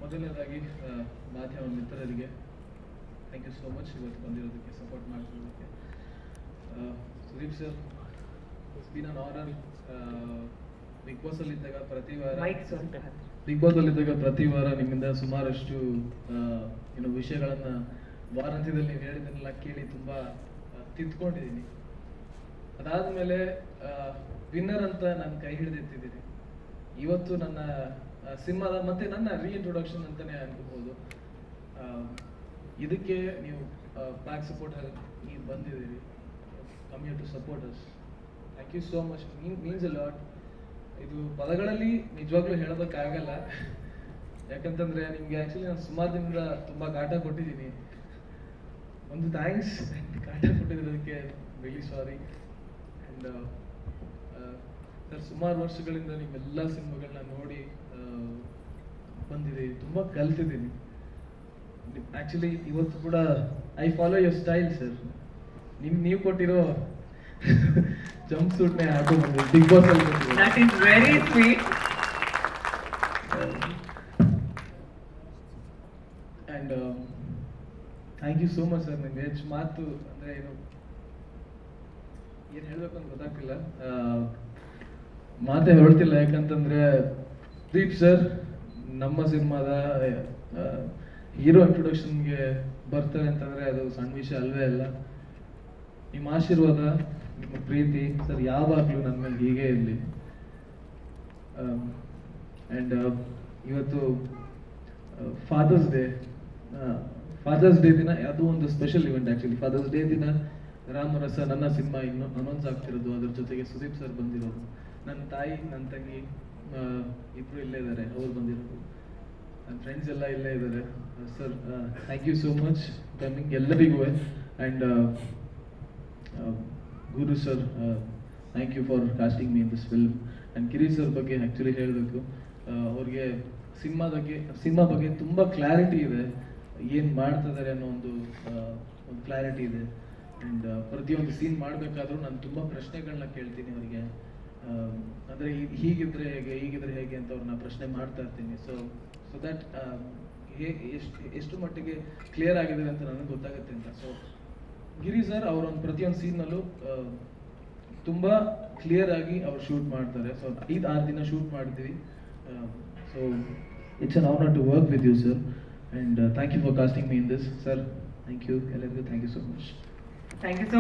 ಮೊದಲನೇದಾಗಿ ಮಾಧ್ಯಮ ಮಿತ್ರರಿಗೆ ಥ್ಯಾಂಕ್ ಯು ಸೋ ಮಚ್ ಇವತ್ತು ಬಂದಿರೋದಕ್ಕೆ, ಸಪೋರ್ಟ್ ಮಾಡ್ತಿರೋದಕ್ಕೆ. Sudeep sir, it's been an honour. Big boss ಅಲ್ಲಿದ್ದಾಗ ಪ್ರತಿ ವಾರ ನಿಮ್ಮಿಂದ ಸುಮಾರಷ್ಟು ವಿಷಯಗಳನ್ನ ವಾರಾಂತ್ಯದಲ್ಲಿ ನೀವು ಹೇಳಿದ್ದನ್ನೆಲ್ಲ ಕೇಳಿ ತುಂಬಾ ತಿದ್ಕೊಂಡಿದ್ದೀನಿ. ಅದಾದ್ಮೇಲೆ ವಿನ್ನರ್ ಅಂತ ನಾನು ಕೈ ಹಿಡಿದೆತ್ತಿದ್ದೀನಿ. ಇವತ್ತು ನನ್ನ ಸಿನಿಮಾದ ಮತ್ತೆ ನನ್ನ ರೀಇಂಟ್ರೊಡಕ್ಷನ್ ಅಂತಾನೆ ಅನ್ಕೋಬಹುದು. ಇದಕ್ಕೆ ನೀವು ಬ್ಯಾಕ್ ಸಪೋರ್ಟ್ ಆಗಿ ಬಂದಿದ್ದೀರಿ. Come here to support us. Thank you so much. Means a lot. ಇದು ಪದಗಳಲ್ಲಿ ನಿಜವಾಗ್ಲೂ ಹೇಳೋದಕ್ಕಾಗಲ್ಲ. ಯಾಕಂತಂದ್ರೆ ನಿಮ್ಗೆ ಆಕ್ಚುಲಿ ನಾನು ಸುಮಾರು ದಿನದಿಂದ ತುಂಬಾ ಕಾಟ ಕೊಟ್ಟಿದ್ದೀನಿ. ಒಂದು ಥ್ಯಾಂಕ್ಸ್. ಕಾಟ ಕೊಟ್ಟಿರೋದಕ್ಕೆ ರಿಯಲಿ ಸಾರಿ. ಅಂಡ್ ಸರ್, ಸುಮಾರು ವರ್ಷಗಳಿಂದ ನಿಮ್ಮೆಲ್ಲ ಸಿನಿಮಾಗಳನ್ನ ನೋಡಿ ಬಂದಿದ್ದೀನಿ, ತುಂಬಾ ಕಲ್ತಿದ್ದೀನಿ. ಆಕ್ಚುಲಿ ಇವತ್ತು ಕೂಡ I follow your style sir. ನೀವು ಕೊಟ್ಟಿರೋ ಜಂಪ್ ಸೂಟ್ ನೇ ಹಾಕೋ ಬಂದಿದ್ದೀನಿ ಬಿಗ್ ಬಾಸ್ ಅಲ್ಲಿ. That is very sweet. And thank you so much sir. ನಂಗೆ ಹೆಚ್ಚು ಮಾತು ಅಂದ್ರೆ ಏನ್ ಹೇಳ್ಬೇಕು ಅಂತ ಗೊತ್ತಾಗ್ತಿಲ್ಲ, ಮಾತೇ ಹೊರಡ್ತಿಲ್ಲ. ಯಾಕಂತಂದ್ರೆ ದೀಪ್ ಸರ್ ನಮ್ಮ ಸಿನಿಮಾದ ಹೀರೋ ಇಂಟ್ರೊಡಕ್ಷನ್ಗೆ ಬರ್ತಾರೆ ಅಂತಂದ್ರೆ ಅದು ಸಣ್ಣ ವಿಷಯ ಅಲ್ವೇ ಅಲ್ಲ. ನಿಮ್ಮ ಆಶೀರ್ವಾದ, ನಿಮ್ಮ ಪ್ರೀತಿ ಸರ್ ಯಾವಾಗ್ಲೂ ನನ್ನ ಮೇಲೆ ಹೀಗೆ ಇರಲಿ. ಅಂಡ್ ಇವತ್ತು ಫಾದರ್ಸ್ ಡೇ ದಿನ ಅದು ಒಂದು special event. Actually Father's Day ದಿನ ರಾಮರಸ ನನ್ನ ಸಿನಿಮಾ ಇನ್ನು ಅನೌನ್ಸ್ ಆಗ್ತಿರೋದು, ಅದ್ರ ಜೊತೆಗೆ ಸುದೀಪ್ ಸರ್ ಬಂದಿರೋದು, ನನ್ನ ತಾಯಿ ನನ್ನ ತಂಗಿ ಇಬ್ರು ಇಲ್ಲೇ ಇದ್ದಾರೆ, ಅವ್ರು ಬಂದಿರೋದು, ನನ್ನ ಫ್ರೆಂಡ್ಸ್ ಎಲ್ಲ ಇಲ್ಲೇ ಇದ್ದಾರೆ. Sir thank you so much coming ಎಲ್ಲರಿಗೂ. And Guru sir, thank you for casting me in this film. And Kiri sir ಬಗ್ಗೆ ಆ್ಯಕ್ಚುಲಿ ಹೇಳಬೇಕು, ಅವ್ರಿಗೆ ಸಿನಿಮಾ ಬಗ್ಗೆ ತುಂಬ ಕ್ಲಾರಿಟಿ ಇದೆ, ಏನು ಮಾಡ್ತಿದ್ದಾರೆ ಅನ್ನೋ ಒಂದು ಕ್ಲಾರಿಟಿ ಇದೆ. ಆ್ಯಂಡ್ ಪ್ರತಿಯೊಂದು ಸೀನ್ ಮಾಡಬೇಕಾದ್ರೂ ನಾನು ತುಂಬ ಪ್ರಶ್ನೆಗಳನ್ನ ಕೇಳ್ತೀನಿ ಅವರಿಗೆ. ಅಂದರೆ ಹೀಗಿದ್ರೆ ಹೇಗೆ ಅಂತ ಅವ್ರನ್ನ ಪ್ರಶ್ನೆ ಮಾಡ್ತಾ ಇರ್ತೀನಿ. ಸೊ ದಟ್ ಎಷ್ಟು ಮಟ್ಟಿಗೆ ಕ್ಲಿಯರ್ ಆಗಿದೆ ಅಂತ ನನಗೆ ಗೊತ್ತಾಗುತ್ತೆ ಅಂತ. ಸೊ ಗಿರಿ ಸರ್ ಅವರೊಂದು ಪ್ರತಿಯೊಂದು ಸೀನ್ನಲ್ಲೂ ತುಂಬ ಕ್ಲಿಯರ್ ಆಗಿ ಅವ್ರು ಶೂಟ್ ಮಾಡ್ತಾರೆ. ಸೊ 5-6 ದಿನ ಶೂಟ್ ಮಾಡ್ತೀವಿ. So it's an honour to work with you sir. And thank you for casting me in this sir. Thank you ಎಲ್ಲರಿಗೂ. Thank you so much. Thank you so